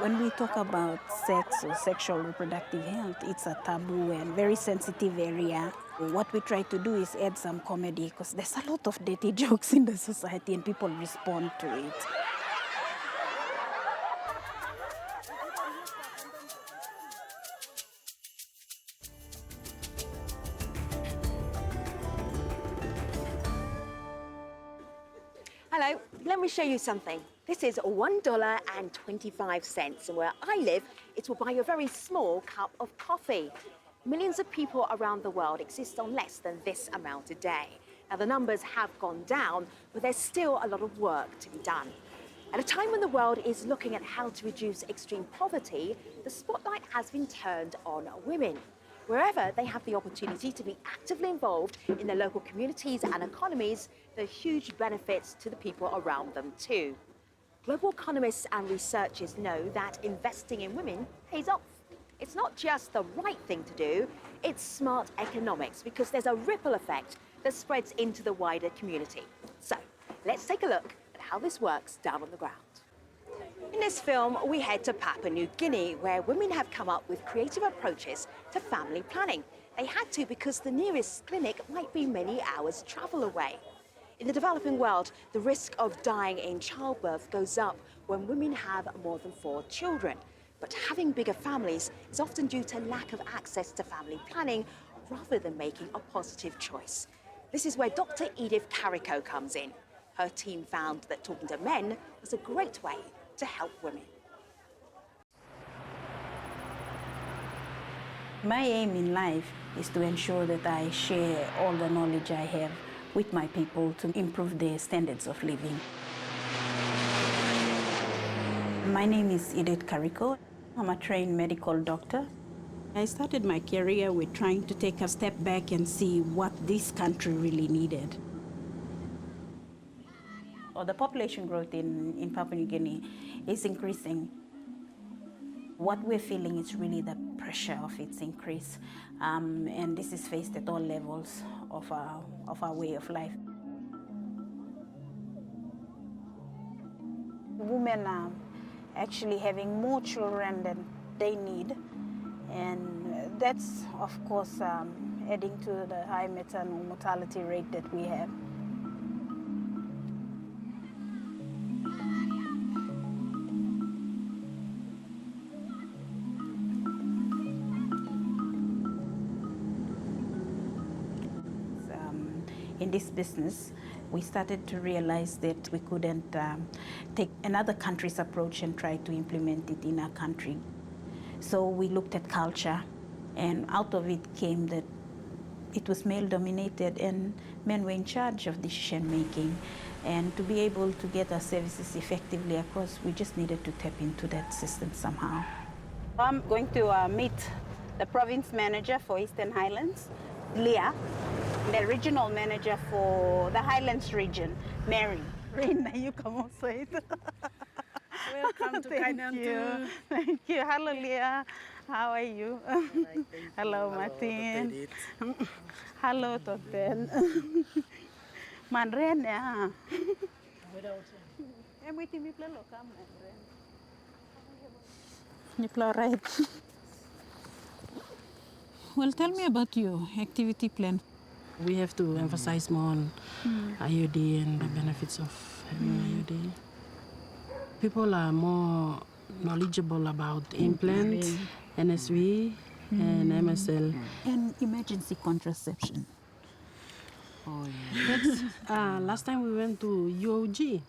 When we talk about sex or sexual reproductive health, it's a taboo and very sensitive area. What we try to do is add some comedy because there's a lot of dirty jokes in the society and people respond to it. Hello, let me show you something. This is $1.25, and where I live, it will buy you a very small cup of coffee. Millions of people around the world exist on less than this amount a day. Now, the numbers have gone down, but there's still a lot of work to be done. At a time when the world is looking at how to reduce extreme poverty, the spotlight has been turned on women. Wherever they have the opportunity to be actively involved in their local communities and economies, there are huge benefits to the people around them too. Global economists and researchers know that investing in women pays off. It's not just the right thing to do, it's smart economics because there's a ripple effect that spreads into the wider community. So let's take a look at how this works down on the ground. In this film, we head to Papua New Guinea, where women have come up with creative approaches to family planning. They had to because the nearest clinic might be many hours' travel away. In the developing world, the risk of dying in childbirth goes up when women have more than 4 children. But having bigger families is often due to lack of access to family planning rather than making a positive choice. This is where Dr. Edith Kariko comes in. Her team found that talking to men was a great way to help women. My aim in life is to ensure that I share all the knowledge I have with my people to improve their standards of living. My name is Edith Kariko. I'm a trained medical doctor. I started my career with trying to take a step back and see what this country really needed. The population growth in Papua New Guinea is increasing. What we're feeling is really the pressure of its increase, and this is faced at all levels of our way of life. Women are actually having more children than they need, and that's, of course, adding to the high maternal mortality rate that we have. In this business, we started to realize that we couldn't take another country's approach and try to implement it in our country. So we looked at culture, and out of it came that it was male-dominated and men were in charge of decision-making. And to be able to get our services effectively across, we just needed to tap into that system somehow. I'm going to meet the province manager for Eastern Highlands, Leah, the regional manager for the Highlands region, Mary. Reina, you come also. Welcome to Kainan. Thank you. Hello, Leah. How are you? Hello, Martin. Hello, Totten. Manren, yeah. Everything we play local, Manren. You play right. Well, tell me about your activity plan. We have to emphasize more on IUD and the benefits of having IUD. People are more knowledgeable about implants, NSV, and MSL. And emergency contraception. Oh, yeah. Last time we went to UOG,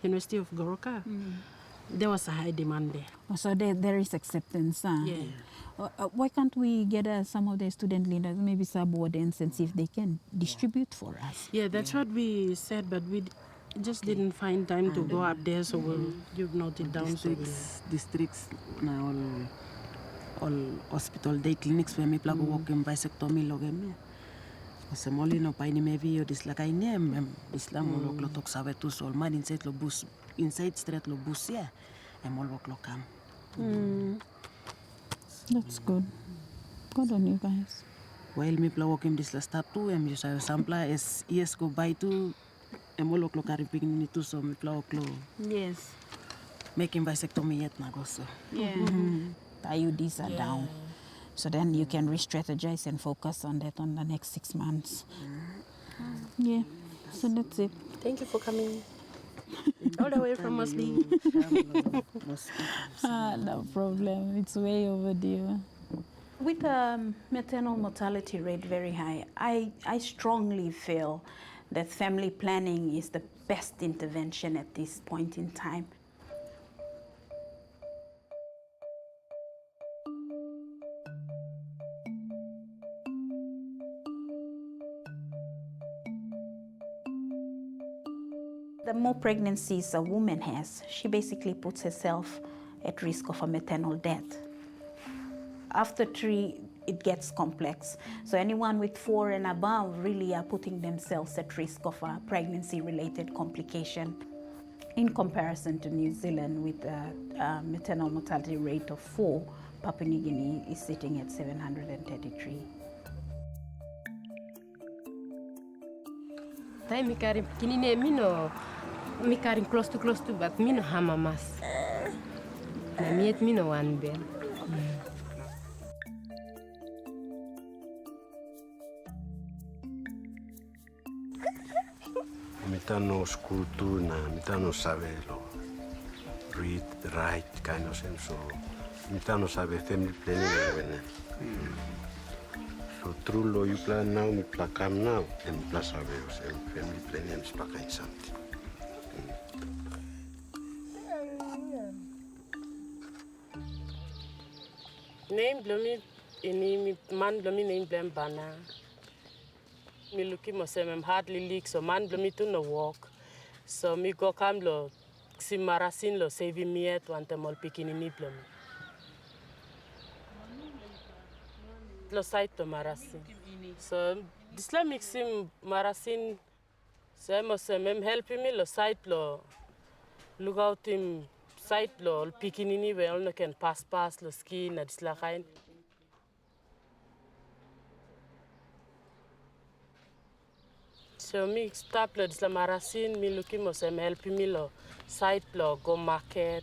University of Goroka. There was a high demand there. Oh, so there is acceptance. Yeah. Why can't we get some of the student leaders, maybe subordinates, and see if they can distribute for us? Yeah, that's what we said, but we just didn't find time to go up there, so you've noted down. Districts now all hospital day clinics where me plug work in vasectomy logem. Ose moli no paini mevi yo dislaka inem islam lo klotok sabe tu sol man inside lo bus inside street lo bus ya emol work lo kam. That's good. Good on you guys. While me plug work in disla start tu you say sampla is yes go by tu emol work lo kariping ni tu so me plug lo. Yes. making vasectomy yet also. Yeah. The IUDs are down. So then you can re-strategize and focus on that on the next 6 months. Yeah, so that's it. Thank you for coming all the way from Mosley. No problem, it's way overdue. With maternal mortality rate very high, I strongly feel that family planning is the best intervention at this point in time. The more pregnancies a woman has, she basically puts herself at risk of a maternal death. After 3, it gets complex. So anyone with 4 and above really are putting themselves at risk of a pregnancy-related complication. In comparison to New Zealand, with a maternal mortality rate of 4, Papua New Guinea is sitting at 733. Tai mikari kinine mino mikari close to but mino hamamas. Na miet mino one bel. Mitano school too na mitano sabe lo read, write kind of sense. So mitano sabe family planning when. So through lo you plan now, mi plakam now, and plus sabe family planning and plakain something. Name blomi ini mi man blomi name blem bana. Mi luki mo se mem hardly leak so man blomi to no walk. So mi go kam lo si marasin lo save mi et wante mol pikini ni blomi. Lo site to marasin. So this la mixim marasin se mo se mem help mi lo site lo look out him site lo pikini ni we all no can pass lo ski na this la kain. So mi stop lo dis la marasin mi luki mo se me help mi lo site lo go market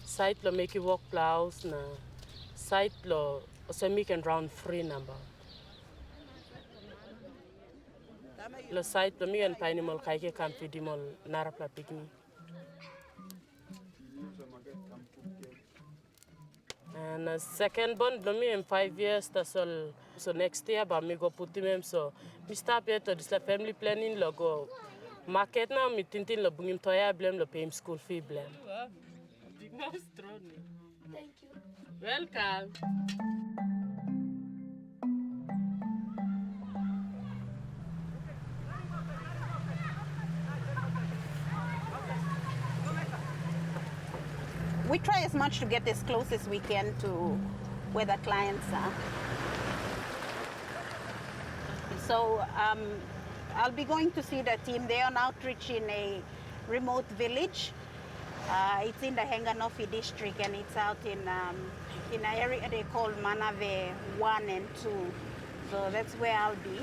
site lo make you walk plows na site lo so mi can round free number lo site lo mi can paini mol kai ke kampi di mol narapla picnic. And second born lo mi in 5 years so next year ba mi go put him so mi stop here to this la family planning lo go market now mi tintin lo bungim toya blem lo pay him school fee blem. Thank you. Welcome. We try as much to get as close as we can to where the clients are. So I'll be going to see the team. They're on outreach in a remote village. It's in the Henganofi district and it's out in an area they call Manave 1 and 2. So that's where I'll be.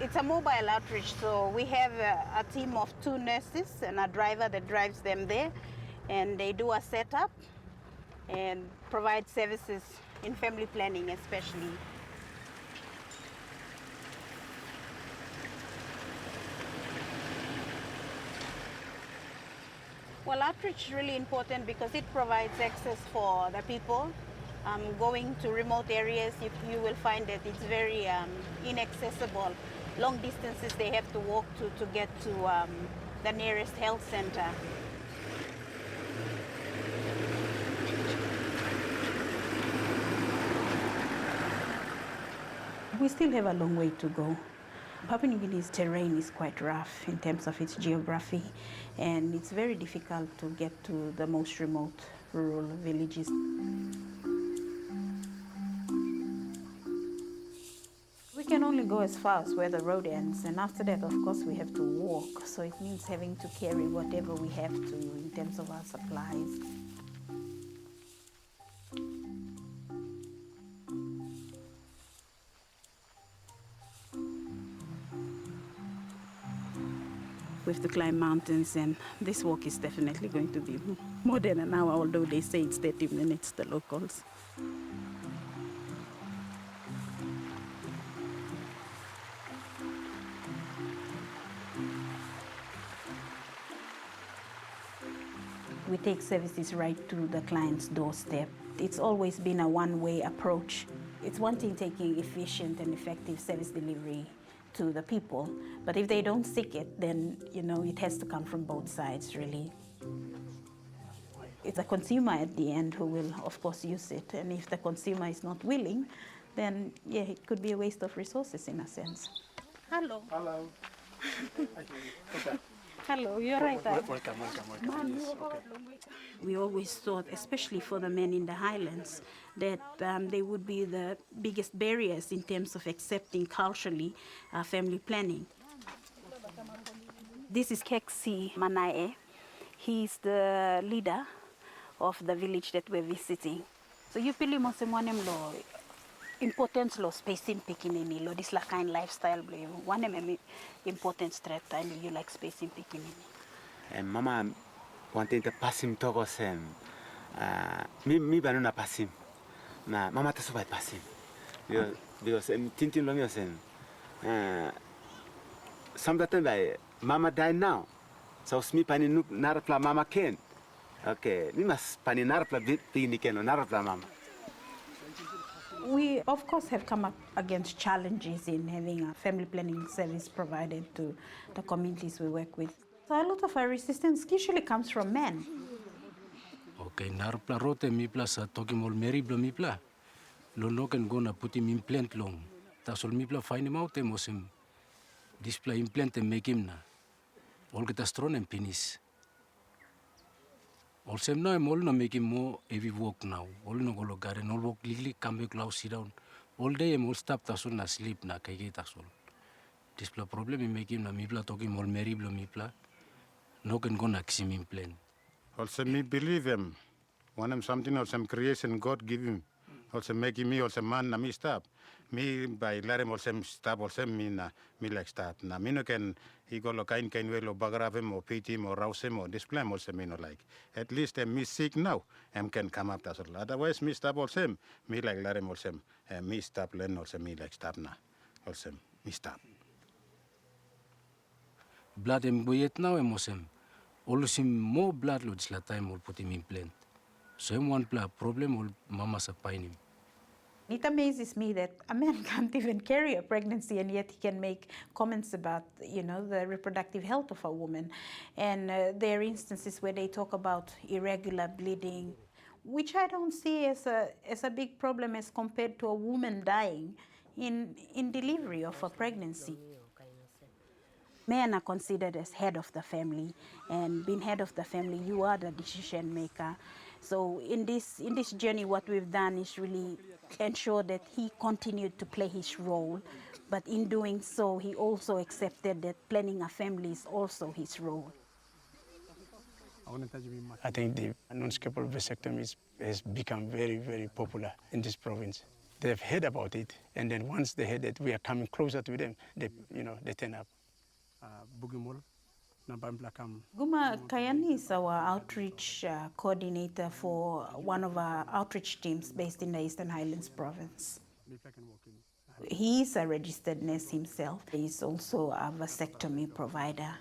It's a mobile outreach, so we have a team of 2 nurses and a driver that drives them there, and they do a setup and provide services in family planning especially. Well, outreach is really important because it provides access for the people. Going to remote areas, you will find that it's very inaccessible. Long distances they have to walk to get to the nearest health center. We still have a long way to go. Papua New Guinea's terrain is quite rough in terms of its geography, and it's very difficult to get to the most remote rural villages. We can only go as far as where the road ends, and after that, of course, we have to walk. So it means having to carry whatever we have to in terms of our supplies. We have to climb mountains, and this walk is definitely going to be more than an hour, although they say it's 30 minutes, the locals. We take services right to the client's doorstep. It's always been a one-way approach. It's one thing taking efficient and effective service delivery to the people, but if they don't seek it, then it has to come from both sides, really. It's the consumer at the end who will, of course, use it, and if the consumer is not willing, then yeah, it could be a waste of resources in a sense. Hello. Hello. Hello, you're right. Welcome. Yes, okay. We always thought, especially for the men in the Highlands, that they would be the biggest barriers in terms of accepting culturally family planning. This is Keksi Manae. He's the leader of the village that we're visiting. So you pili mo se monem lo importance lo spacing pikinini lo this la kind lifestyle blo one me important threat time you like spacing pikinini. And mama wanting to pass him to us me banana pass him. Na mama to survive pass him. Because tintin lo me sen. Sometimes by mama die now. So me pani narapla mama ken. Okay, me must pani narapla pini ken narapla mama. We, of course, have come up against challenges in having a family planning service provided to the communities we work with. So a lot of our resistance usually comes from men. Okay, narpla rote mipla sa toki mol meri blo mipla. Lo noken gona put him implant long. Tasol mipla find him out mosem display implant and make him na. All get a strong and penis. Also, now I'm all not making more heavy work now. All no go garden, all work legally, come back, now sit down. All day I'm all stop tasul na sleep na kaya tasul. This problem is making na mipla talking all merry blo mipla. No can go na kisim implant. Also, me believe him. One of something or some creation God give him. Also making me also man na me stop. Me by let him also stop also me like stop. Na me no can he go lo kain way lo bagrave him or pity him or rouse him or display him also me no like. At least me sick now can come up that's all. Otherwise me stop also me like let him also me stop learn also me like stop na. Also me stop. Blood em boyet now emosem. Always him more blood loads la time or put him implant. So him one problem will mama sa pain him. It amazes me that a man can't even carry a pregnancy and yet he can make comments about, the reproductive health of a woman. And there are instances where they talk about irregular bleeding, which I don't see as a big problem as compared to a woman dying in delivery of a pregnancy. Men are considered as head of the family, and being head of the family, you are the decision maker. So in this journey, what we've done is really ensure that he continued to play his role, but in doing so, he also accepted that planning a family is also his role. I think the non-scalpel vasectomy has become very, very popular in this province. They've heard about it, and then once they heard that we are coming closer to them, they turn up. Guma Kayani is our outreach coordinator for one of our outreach teams based in the Eastern Highlands province. He is a registered nurse himself. He is also a vasectomy provider.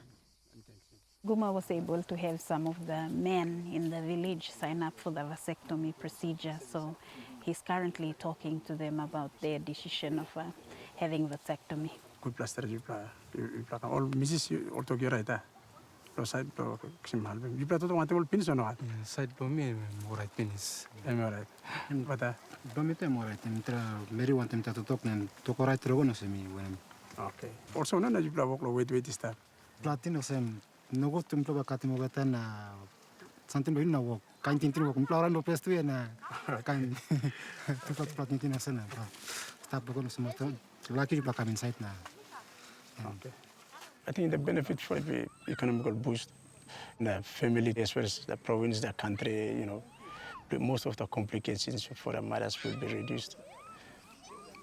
Guma was able to have some of the men in the village sign up for the vasectomy procedure, so he's currently talking to them about their decision of having vasectomy. Good plaster, you all Mrs. or together. Side blow, you play to want to pins or not? Side blow me more right penis. I'm all right. But Domite more right and Mary want him to talk and talk right through me when. Okay. Also, none of you blow wait stuff. Platino sem no go to improve a catimogatan something in a walk. Can't think of flower and pest to and kind to got platinum senna. Stop the goodness of my lucky you come inside now. Okay. I think the benefit for the economical boost in the family as well as the province, the country, most of the complications for the mothers will be reduced.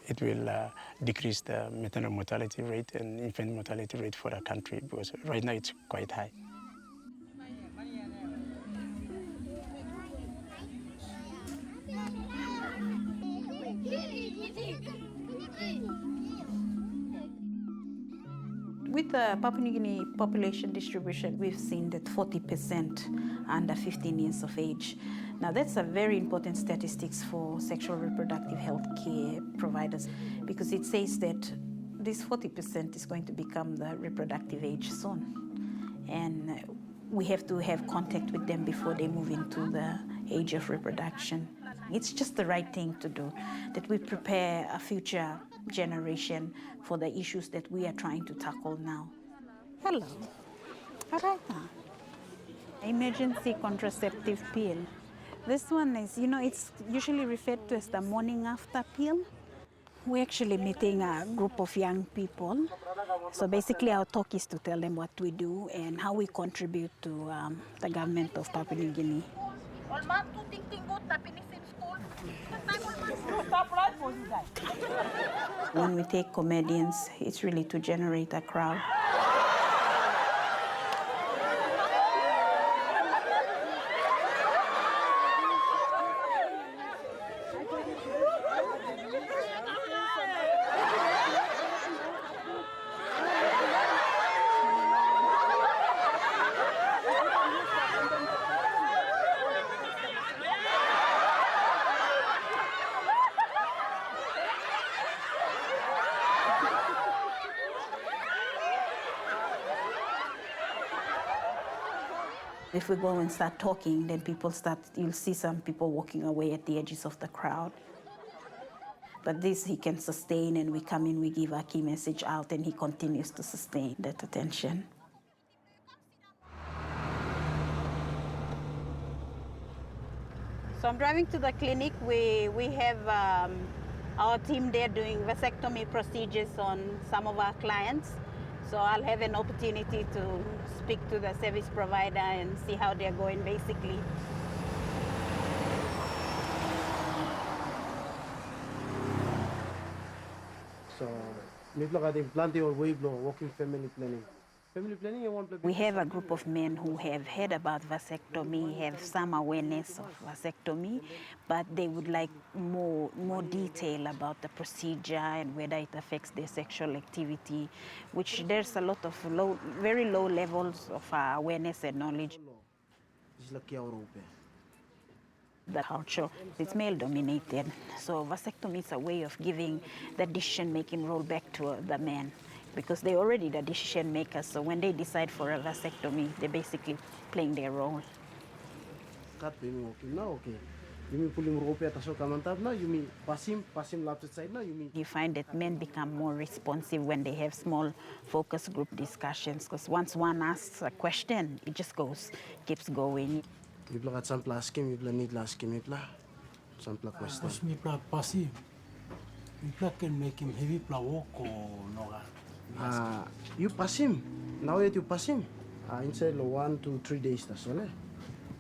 it will decrease the maternal mortality rate and infant mortality rate for the country, because right now it's quite high. With the Papua New Guinea population distribution, we've seen that 40% under 15 years of age. Now that's a very important statistics for sexual reproductive health care providers, because it says that this 40% is going to become the reproductive age soon. And we have to have contact with them before they move into the age of reproduction. It's just the right thing to do, that we prepare a future generation for the issues that we are trying to tackle now. Hello. All right. Emergency contraceptive pill. This one is, it's usually referred to as the morning after pill. We're actually meeting a group of young people. So basically our talk is to tell them what we do and how we contribute to the government of Papua New Guinea. When we take comedians, it's really to generate a crowd. If we go and start talking, then you'll see some people walking away at the edges of the crowd. But this he can sustain, and we come in, we give our key message out, and he continues to sustain that attention. So I'm driving to the clinic. We have our team there doing vasectomy procedures on some of our clients. So I'll have an opportunity to speak to the service provider and see how they're going, basically. So, plenty of working family planning. We have a group of men who have heard about vasectomy, have some awareness of vasectomy, but they would like more detail about the procedure and whether it affects their sexual activity, which there's a lot of very low levels of awareness and knowledge. The culture is male-dominated, so vasectomy is a way of giving the decision-making role back to the men, because they're already the decision makers. So when they decide for a vasectomy, they're basically playing their role. You find that men become more responsive when they have small focus group discussions, because once one asks a question, it just keeps going. You can make him heavy walk or no? You pass him. Now that you pass him, inside 1 to 3 days, that's all.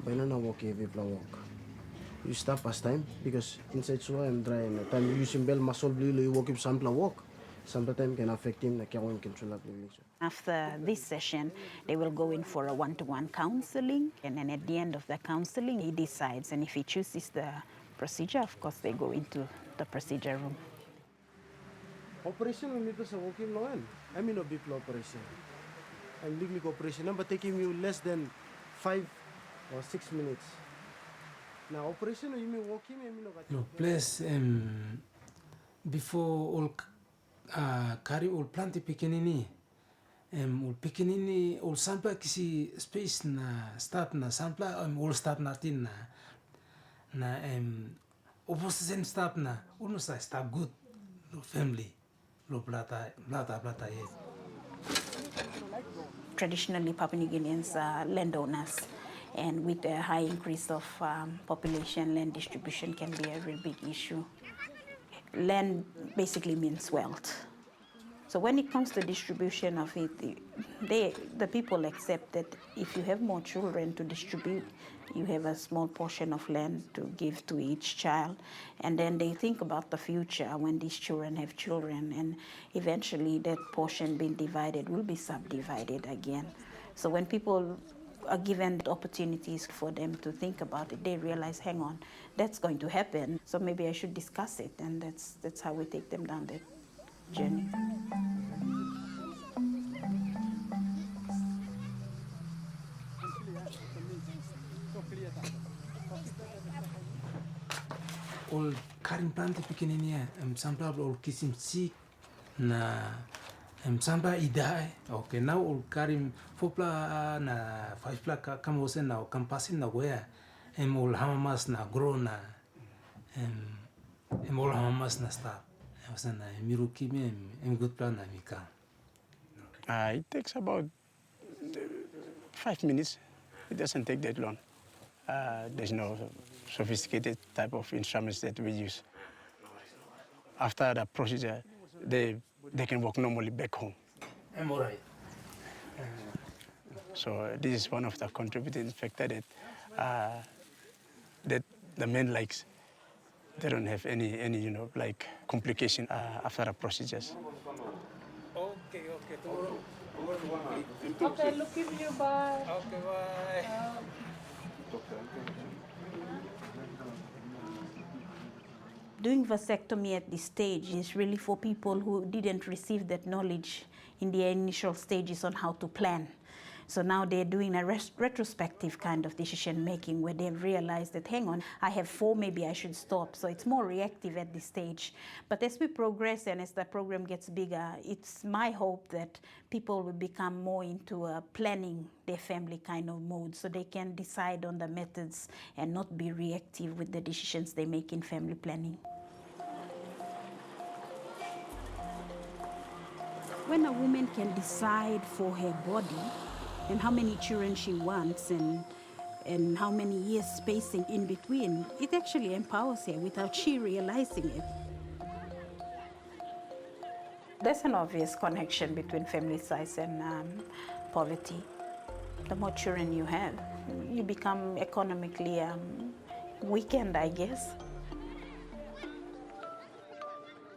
But no walk heavy walk. You stop past time because inside so I'm dry and time you use him bell muscle blue, you walk him sample walk. Sometimes can affect him like can control up. After this session, they will go in for a one-to-one counseling, and then at the end of the counseling, he decides, and if he chooses the procedure, of course, they go into the procedure room. Operation we sa walking loan. I mean a big operation. I'm legal operation, but taking you less than 5 or 6 minutes. Now operation you mean walking, I mean no place before all carry all plenty pequenini. All pequenini all sample kisi space na start na sample all start natin na opposition start na uno sa start good family. Traditionally, Papua New Guineans are landowners, and with a high increase of population, land distribution can be a real big issue. Land basically means wealth. So when it comes to distribution of it, the people accept that if you have more children to distribute, you have a small portion of land to give to each child. And then they think about the future when these children have children, and eventually that portion being divided will be subdivided again. So when people are given opportunities for them to think about it, they realize, hang on, that's going to happen. So maybe I should discuss it, and that's how we take them down that journey. Ol karim planti pequenininha, sampai ol kisim sik na sampai idai. Okay, now ol karim fopla na faifla kamosen na kampasin na goya. Ol hamamas na grow na ol hamamas na start. Wasana miruki good plan na mika. It takes about 5 minutes. It doesn't take that long. There's no sophisticated type of instruments that we use. After the procedure, they can walk normally back home. I'm all right. So this is one of the contributing factors that the men likes. They don't have any like complication after the procedures. Okay. Okay, look at you, bye. Okay, bye. Doing vasectomy at this stage is really for people who didn't receive that knowledge in the initial stages on how to plan. So now they're doing a retrospective kind of decision making where they've realized that, hang on, I have 4, maybe I should stop. So it's more reactive at this stage. But as we progress and as the program gets bigger, it's my hope that people will become more into planning their family kind of mode, so they can decide on the methods and not be reactive with the decisions they make in family planning. When a woman can decide for her body and how many children she wants and how many years spacing in between, it actually empowers her without she realizing it. There's an obvious connection between family size and poverty. The more children you have, you become economically weakened, I guess.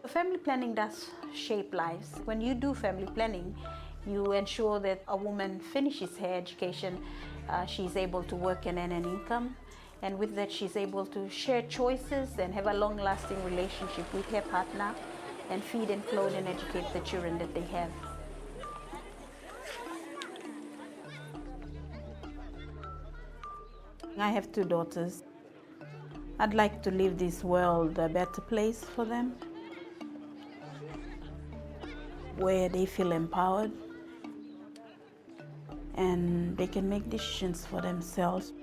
Family planning does shape lives. When you do family planning, you ensure that a woman finishes her education, she's able to work and earn an income, and with that she's able to share choices and have a long-lasting relationship with her partner and feed and clothe and educate the children that they have. I have 2 daughters. I'd like to leave this world a better place for them, where they feel empowered and they can make decisions for themselves.